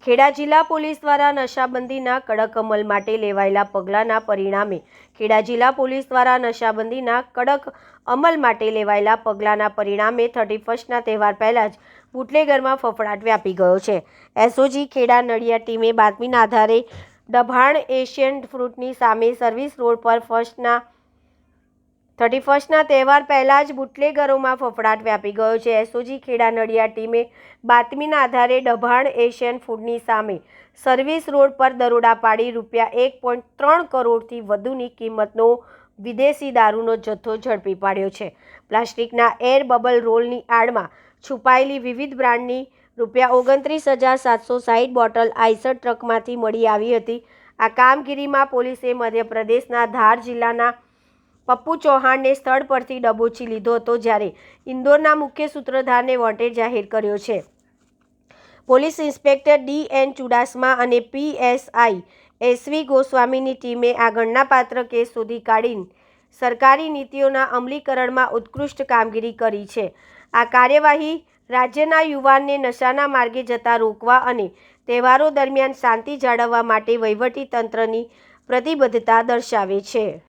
ખેડા જિલ્લા પોલીસ દ્વારા નશાબંધીના કડક અમલ માટે લેવાયેલા પગલાંના પરિણામે ખેડા જિલ્લા પોલીસ દ્વારા નશાબંધીના કડક અમલ માટે લેવાયેલા પગલાંના પરિણામે 31ના તહેવાર પહેલાં જ બુટલેગરમાં ફફડાટ વ્યાપી ગયો છે। એસઓજી ખેડા નડિયાદ ટીમે બાતમીના આધારે દભાણ એશિયન ફ્રૂટની સામે સર્વિસ રોડ પર 31ના તહેવાર પહેલાં જ બુટલેગરોમાં ફફડાટ વ્યાપી ગયો છે। એસઓજી ખેડા નડિયાદ ટીમે બાતમીના આધારે દભાણ એશિયન ફૂડની સામે સર્વિસ રોડ પર દરોડા પાડી ₹1.3 કરોડથી વધુની કિંમતનો વિદેશી દારૂનો જથ્થો ઝડપી પાડ્યો છે। પ્લાસ્ટિકના એર બબલ રોલની આડમાં છુપાયેલી વિવિધ બ્રાન્ડની ₹29,760 બોટલ આઈસર ટ્રકમાંથી મળી આવી હતી। આ કામગીરીમાં પોલીસે મધ્યપ્રદેશના ધાર જિલ્લાના પપ્પુ ચૌહાણને સ્થળ પરથી દબોચી લીધો હતો, જ્યારે ઇન્દોરના મુખ્ય સૂત્રધારને વોન્ટેડ જાહેર કર્યો છે। Police inspector ડી.એન. ચુડાસમા અને પીએસઆઈ એસવી ગોસ્વામીની ટીમે આ ગણનાપાત્ર કેસ શોધી કાઢી સરકારી નીતિઓના અમલીકરણમાં ઉત્કૃષ્ટ કામગીરી કરી છે। આ કાર્યવાહી રાજ્યના યુવાનને નશાના માર્ગે જતા રોકવા અને તહેવારો દરમિયાન શાંતિ જાળવવા માટે વહીવટી તંત્રની પ્રતિબદ્ધતા દર્શાવે છે।